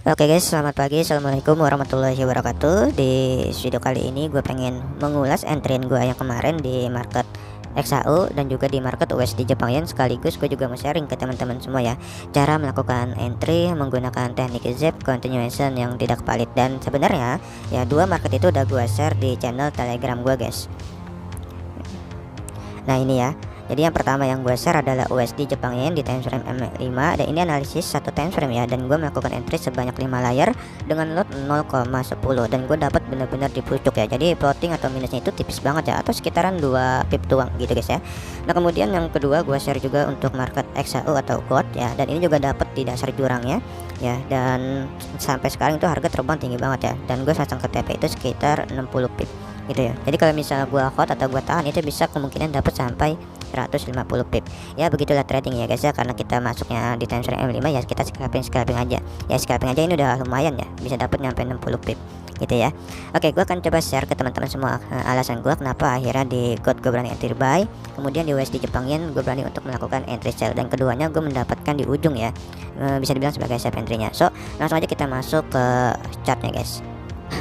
Oke guys, selamat pagi. Assalamualaikum warahmatullahi wabarakatuh. Di video kali ini gue pengen mengulas entrian gue yang kemarin di market XAU dan juga di market USD Jepang Yen. Sekaligus gue juga mau sharing ke teman-teman semua ya, cara melakukan entry menggunakan teknik ZEP continuation yang tidak valid. Dan sebenarnya ya dua market itu udah gue share di channel Telegram gue guys. Nah ini ya, jadi yang pertama yang gue share adalah USD Jepang Yen di time frame M5, dan ini analisis satu time frame ya, dan gue melakukan entry sebanyak 5 layar dengan lot 0,10 dan gue dapat benar-benar di pucuk ya. Jadi plotting atau minusnya itu tipis banget ya, atau sekitaran 2 pip doang gitu guys ya. Nah kemudian yang kedua gue share juga untuk market XAU atau gold ya, dan ini juga dapat di dasar jurangnya ya, dan sampai sekarang itu harga terbang tinggi banget ya, dan gue pasang ke TP itu sekitar 60 pip gitu ya. Jadi kalau misalnya gua hold atau gua tahan itu bisa kemungkinan dapat sampai 150 pip. Ya begitulah trading ya guys ya, karena kita masuknya di time frame M5 ya, kita scalping aja. Ya scalping aja ini udah lumayan ya, bisa dapat nyampe 60 pip gitu ya. Oke, gua akan coba share ke teman-teman semua alasan gua kenapa akhirnya di gold gua berani entry buy, kemudian di USD Jepang Yen gua berani untuk melakukan entry sell, dan keduanya gua mendapatkan di ujung ya, bisa dibilang sebagai safe entry-nya. So langsung aja kita masuk ke chartnya guys.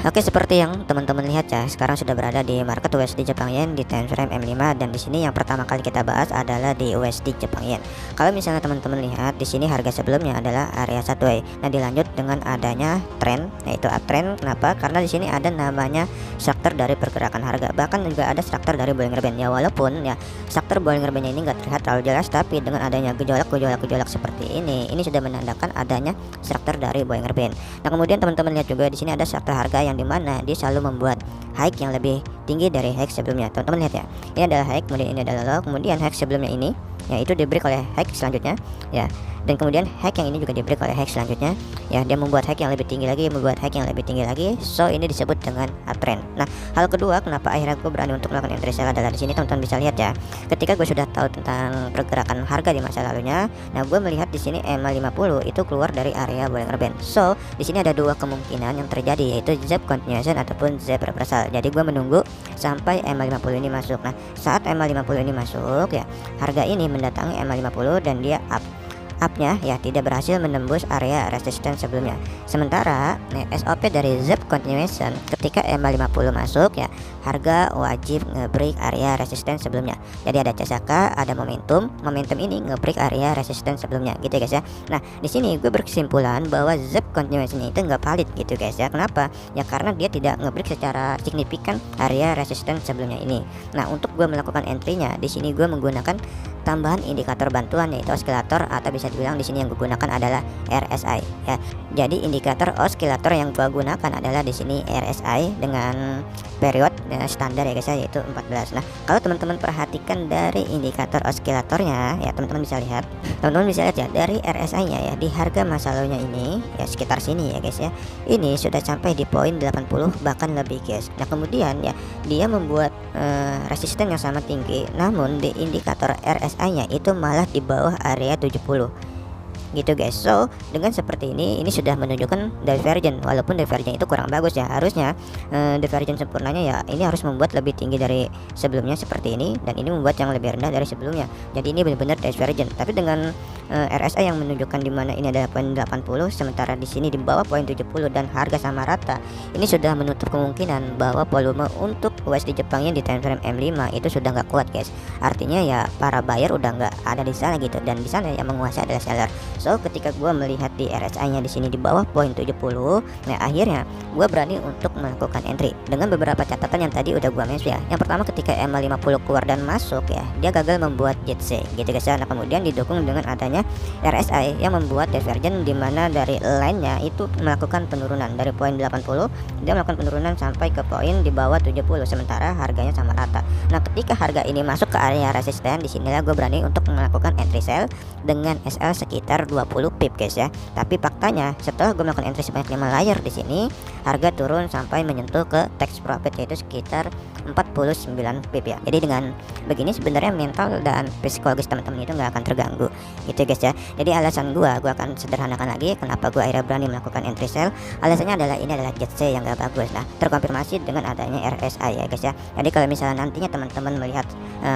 Oke, seperti yang teman-teman lihat ya, sekarang sudah berada di market USD Jepang Yen di time frame M5, dan di sini yang pertama kali kita bahas adalah di USD Jepang Yen. Kalau misalnya teman-teman lihat di sini harga sebelumnya adalah area sideways. Nah, dilanjut dengan adanya tren, yaitu uptrend. Kenapa? Karena di sini ada namanya struktur dari pergerakan harga. Bahkan juga ada struktur dari Bollinger Band. Ya walaupun ya struktur Bollinger Band ini enggak terlihat terlalu jelas, tapi dengan adanya gejolak seperti ini sudah menandakan adanya struktur dari Bollinger Band. Nah, kemudian teman-teman lihat juga di sini ada struktur harga yang dimana dia selalu membuat high yang lebih tinggi dari high sebelumnya. Teman-teman lihat ya, ini adalah high, kemudian ini adalah low, kemudian high sebelumnya ini ya itu di break oleh high selanjutnya ya, dan kemudian high yang ini juga di break oleh high selanjutnya ya, dia membuat high yang lebih tinggi lagi, so ini disebut dengan uptrend. Nah, hal kedua kenapa akhirnya gue berani untuk melakukan entry sell adalah di sini teman-teman bisa lihat ya, ketika gue sudah tahu tentang pergerakan harga di masa lalunya, nah gue melihat di sini EMA50 itu keluar dari area Bollinger Band. So di sini ada dua kemungkinan yang terjadi, yaitu ZEP continuation ataupun ZEP reversal. Jadi gue menunggu sampai EMA50 ini masuk. Nah, saat EMA50 ini masuk ya, harga ini mendatangi EMA50 dan dia upnya ya tidak berhasil menembus area resistance sebelumnya. Sementara SOP dari ZEP continuation ketika EMA50 masuk ya, harga wajib ngebreak area resistance sebelumnya. Jadi ada CSK, ada momentum ini ngebreak area resistance sebelumnya gitu guys ya. Nah, di sini gue berkesimpulan bahwa ZEP continuation itu nggak valid gitu guys ya. Kenapa? Ya karena dia tidak ngebreak secara signifikan area resistance sebelumnya ini. Nah, untuk gue melakukan entry-nya di sini gue menggunakan tambahan indikator bantuan, yaitu osilator, atau bisa dibilang di sini yang gue gunakan adalah RSI ya. Jadi indikator osilator yang gue gunakan adalah di sini RSI dengan period standar ya guys ya, yaitu 14. Nah, kalau teman-teman perhatikan dari indikator osilatornya ya, teman-teman bisa lihat ya dari RSI-nya ya, di harga masa lalunya ini ya sekitar sini ya guys ya, ini sudah sampai di poin 80 bahkan lebih guys. Nah, kemudian ya dia membuat resisten yang sama tinggi, namun di indikator RSI-nya itu malah di bawah area 70 gitu guys. So dengan seperti ini sudah menunjukkan divergent, walaupun divergent itu kurang bagus ya. Harusnya divergent sempurnanya ya ini harus membuat lebih tinggi dari sebelumnya seperti ini, dan ini membuat yang lebih rendah dari sebelumnya. Jadi ini benar-benar divergent. Tapi dengan RSI yang menunjukkan di mana ini adalah poin 80, sementara di sini di bawah poin 70 dan harga sama rata, ini sudah menutup kemungkinan bahwa volume untuk USD Jepang Yen di time frame M5 itu sudah nggak kuat guys. Artinya ya para buyer udah nggak ada di sana gitu, dan di sana yang menguasai adalah seller. So ketika gue melihat di RSI-nya di sini di bawah poin 70, nah akhirnya gue berani untuk melakukan entry dengan beberapa catatan yang tadi udah gue mention ya. Yang pertama, ketika EMA50 keluar dan masuk ya, dia gagal membuat JC gitu guys ya. Nah, kemudian didukung dengan adanya RSI yang membuat divergent, di mana dari line-nya itu melakukan penurunan dari poin 80, dia melakukan penurunan sampai ke poin di bawah 70, sementara harganya sama rata. Nah, ketika harga ini masuk ke area resisten, disinilah gue berani untuk melakukan entry sell dengan SL sekitar 20 pip guys ya. Tapi faktanya setelah gue melakukan entry sebanyak 5 layar di sini, harga turun sampai menyentuh ke tax profit, yaitu sekitar 49 pip ya. Jadi dengan begini sebenarnya mental dan psikologis teman-teman itu nggak akan terganggu gitu guys ya. Jadi alasan gue akan sederhanakan lagi kenapa gue akhirnya berani melakukan entry sell. Alasannya adalah ini adalah JC yang gak bagus. Nah, terkonfirmasi dengan adanya RSI ya guys ya. Jadi kalau misalnya nantinya teman-teman melihat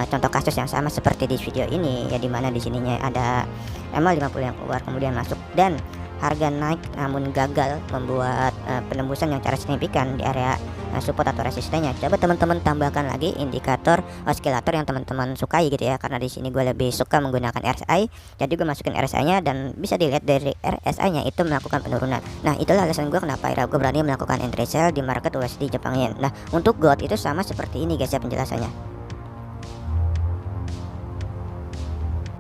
contoh kasus yang sama seperti di video ini ya, dimana di sininya ada EMA50 yang keluar kemudian masuk, dan harga naik namun gagal membuat penembusan yang cara signifikan di area support atau resistennya, coba teman-teman tambahkan lagi indikator oscillator yang teman-teman sukai gitu ya, karena di sini gue lebih suka menggunakan RSI. Jadi gue masukin RSI-nya dan bisa dilihat dari RSI-nya itu melakukan penurunan. Nah, itulah alasan gue kenapa akhirnya gue berani melakukan entry sell di market USD Jepang Yen. Nah, untuk gold itu sama seperti ini guys ya penjelasannya.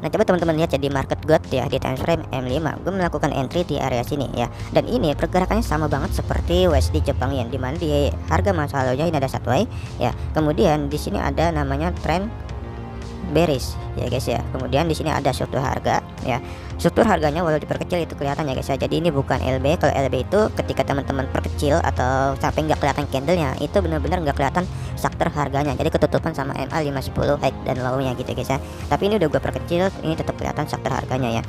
Nah, coba teman-teman lihat ya di market gold ya di time frame M5, gue melakukan entry di area sini ya. Dan ini pergerakannya sama banget seperti USD Jepang Yen, dimana di harga masa lalunya ini ada satu ya. Kemudian di sini ada namanya trend bearish ya guys ya. Kemudian di sini ada struktur harga ya. Struktur harganya walau diperkecil itu kelihatan ya guys ya. Jadi ini bukan LB. Kalau LB itu ketika teman-teman perkecil atau sampai nggak kelihatan candlenya, itu benar-benar nggak kelihatan struktur harganya. Jadi ketutupan sama MA 510 high dan low-nya gitu guys ya. Tapi ini udah gue perkecil, ini tetap kelihatan struktur harganya ya.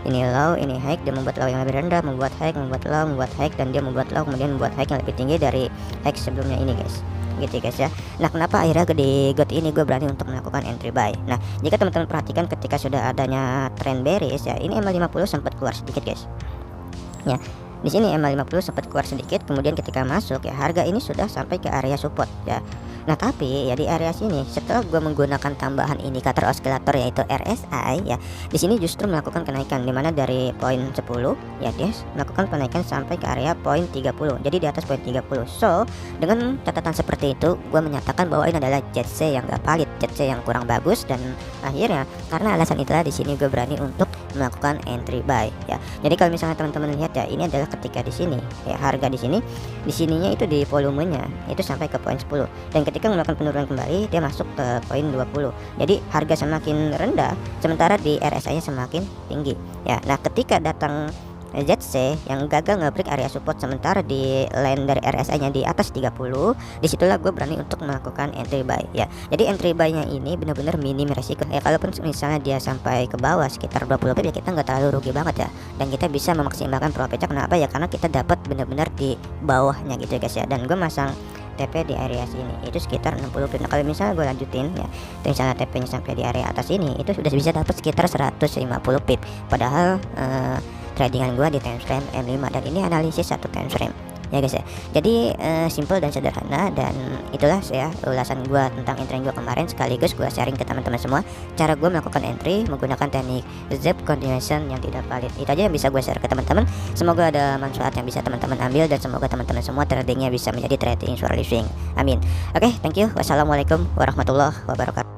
Ini low, ini high, dia membuat low yang lebih rendah, membuat high, membuat low, membuat high, dan dia membuat low, kemudian membuat high yang lebih tinggi dari high sebelumnya ini guys, gitu guys ya. Nah, kenapa akhirnya di gold ini gue berani untuk melakukan entry buy? Nah, jika teman-teman perhatikan ketika sudah adanya trend bearish ya, ini MA50 sempat keluar sedikit guys ya. Di sini MA50 sempat keluar sedikit, kemudian ketika masuk ya harga ini sudah sampai ke area support ya. Nah, tapi ya di area sini setelah gue menggunakan tambahan indikator oscillator yaitu RSI ya, di sini justru melakukan kenaikan, dimana dari poin 10 ya dia melakukan kenaikan sampai ke area poin 30. Jadi di atas poin 30. So, dengan catatan seperti itu, gue menyatakan bahwa ini adalah JC yang gak valid, JC yang kurang bagus, dan akhirnya karena alasan itulah di sini gue berani untuk melakukan entry buy ya. Jadi kalau misalnya teman-teman lihat ya, ini adalah ketika di sini ya harga di sininya itu di volumenya itu sampai ke poin 10, dan ketika melakukan penurunan kembali dia masuk ke poin 20. Jadi harga semakin rendah sementara di RSI nya semakin tinggi ya. Nah, ketika datang ZC yang gagal nge-break area support sementara di line dari RSI nya di atas 30, disitulah gue berani untuk melakukan entry buy ya. Jadi entry buy nya ini benar-benar minim resiko ya. Kalaupun misalnya dia sampai ke bawah sekitar 20 pip ya, kita nggak terlalu rugi banget ya, dan kita bisa memaksimalkan profitnya. Kenapa ya? Karena kita dapat benar-benar di bawahnya gitu guys ya. Dan gue masang TP di area sini itu sekitar 60 pip. Nah, kalau misalnya gue lanjutin ya, misalnya TP nya sampai di area atas ini, itu sudah bisa dapat sekitar 150 pip. Padahal tradingan gua di time frame M5, dan ini analisis satu time frame ya guys ya. Jadi simple dan sederhana, dan itulah ya ulasan gua tentang entry gua kemarin, sekaligus gua sharing ke teman-teman semua cara gua melakukan entry menggunakan teknik ZEP continuation yang tidak valid. Itu aja yang bisa gua share ke teman-teman. Semoga ada manfaat yang bisa teman-teman ambil, dan semoga teman-teman semua tradingnya bisa menjadi trading for living. Amin. Oke, thank you. Wassalamualaikum warahmatullahi wabarakatuh.